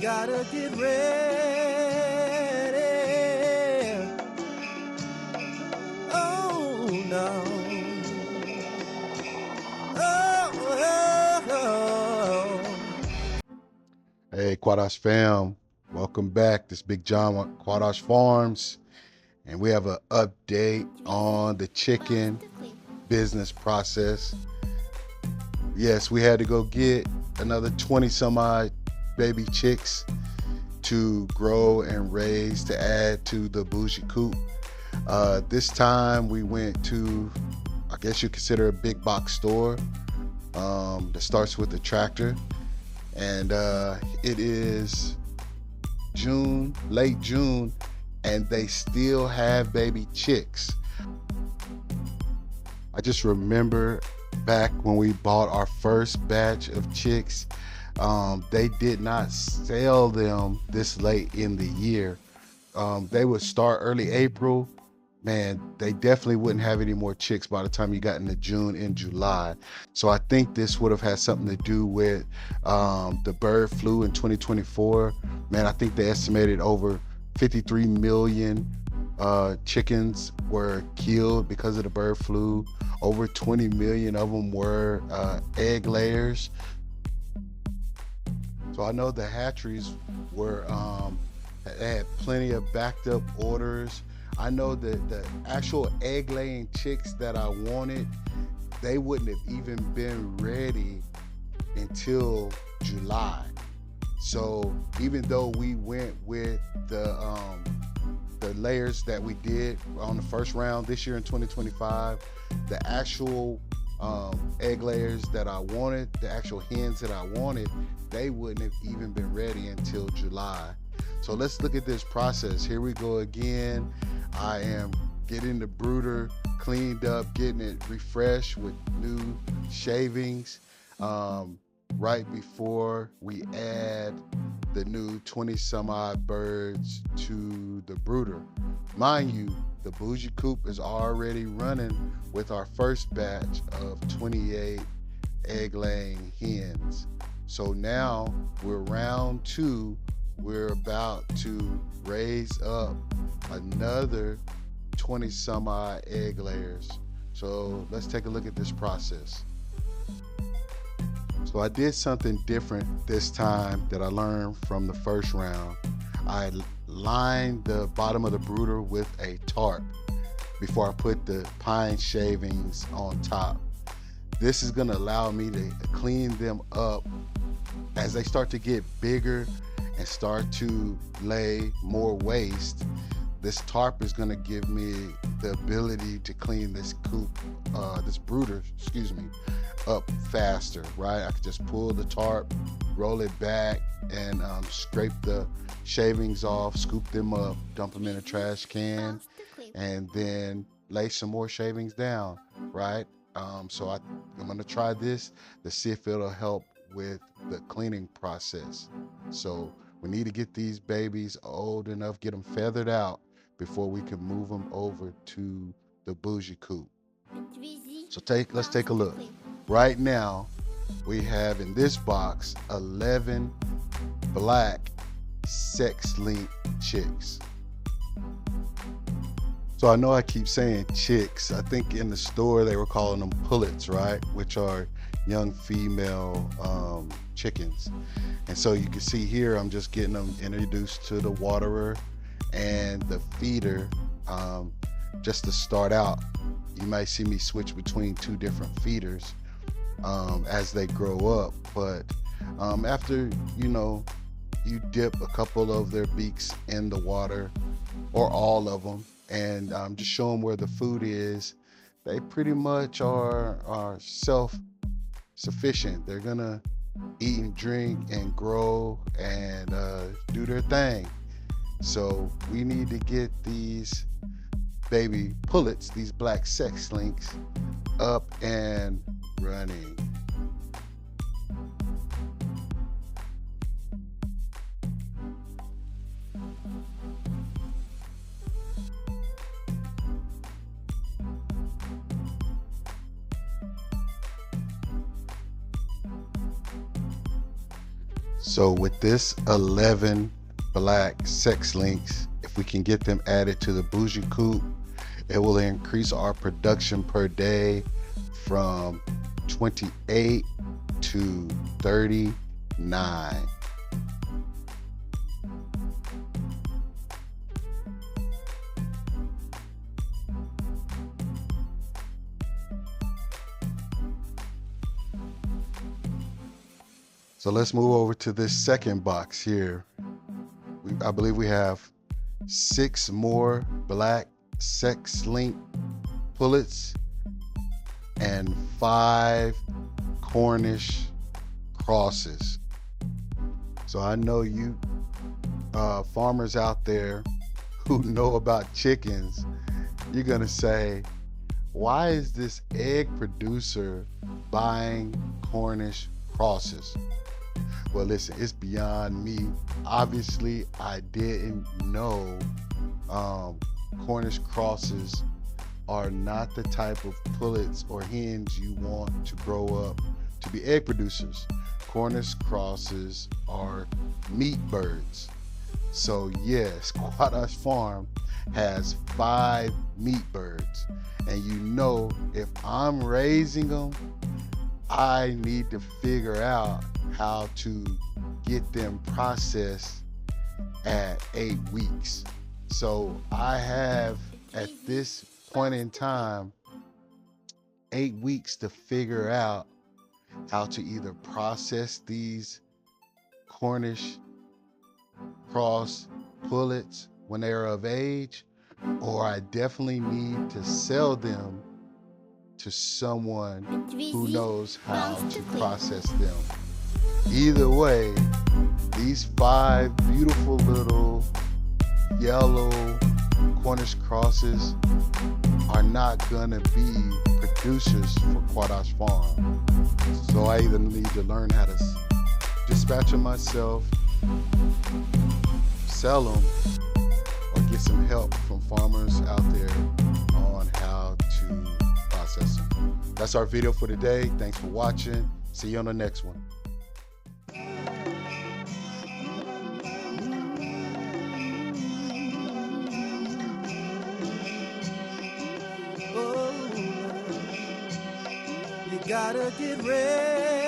gotta get ready. Oh no. Hey, Qadash Fam, welcome back. This Big John at Qadash Farms, and we have an update on the chicken business process. Yes, we had to go get another 20 some odd baby chicks to grow and raise to add to the bougie coop. This time we went to, I guess you consider a big box store that starts with a tractor. And it is June, late June, and they still have baby chicks. I just remember back when we bought our first batch of chicks, they did not sell them this late in the year. They would start early April. Man, they definitely wouldn't have any more chicks by the time you got into June and July. So I think this would have had something to do with the bird flu in 2024. Man, I think they estimated over 53 million chickens were killed because of the bird flu. Over 20 million of them were egg layers. So I know the hatcheries were had plenty of backed up orders. I know that the actual egg laying chicks that I wanted, they wouldn't have even been ready until July. So even though we went with the layers that we did on the first round this year in 2025, the actual egg layers that I wanted, the actual hens that I wanted, they wouldn't have even been ready until July. So let's look at this process. Here we go again. I am getting the brooder cleaned up, getting it refreshed with new shavings right before we add the new 20 some odd birds to the brooder. Mind you, the bougie coop is already running with our first batch of 28 egg laying hens. So now we're round 2. We're about to raise up another 20 some odd egg layers. So let's take a look at this process. So I did something different this time that I learned from the first round. I lined the bottom of the brooder with a tarp before I put the pine shavings on top. This is going to allow me to clean them up as they start to get bigger and start to lay more waste. This tarp is going to give me the ability to clean this coop, this brooder, up faster, right? I could just pull the tarp, roll it back, and scrape the shavings off, scoop them up, dump them in a trash can, and then lay some more shavings down, right? So I'm going to try this to see if it'll help with the cleaning process. So we need to get these babies old enough, get them feathered out before we can move them over to the bougie coop. So let's take a look. Right now, we have in this box 11 black sex-linked chicks. So I know I keep saying chicks. I think in the store they were calling them pullets, right? Which are young female chickens. And so you can see here, I'm just getting them introduced to the waterer and the feeder. Just to start out, you might see me switch between 2 different feeders as they grow up. But after, you dip a couple of their beaks in the water, or all of them, and just show them where the food is, they pretty much are self-sufficient. They're gonna eat and drink and grow and do their thing. So we need to get these baby pullets, these black sex links, up and running. So with this 11 black sex links, if we can get them added to the bougie coop, it will increase our production per day from 28 to 39. So let's move over to this second box here. I believe we have 6 more black sex link pullets and 5 Cornish crosses. So I know you farmers out there who know about chickens, you're gonna say, why is this egg producer buying Cornish crosses? Well, listen, it's beyond me. Obviously, I didn't know Cornish crosses are not the type of pullets or hens you want to grow up to be egg producers. Cornish crosses are meat birds. So yes, Qadash Farm has 5 meat birds. And you know, if I'm raising them, I need to figure out how to get them processed at 8 weeks. So I have, at this point in time, 8 weeks to figure out how to either process these Cornish cross pullets when they are of age, or I definitely need to sell them to someone who knows how to process them. Either way, these 5 beautiful little yellow Cornish crosses are not gonna be producers for Qadash Farm. So I either need to learn how to dispatch them myself, sell them, or get some help from farmers out there on how to process them. That's our video for today. Thanks for watching. See you on the next one. Oh, you gotta get ready.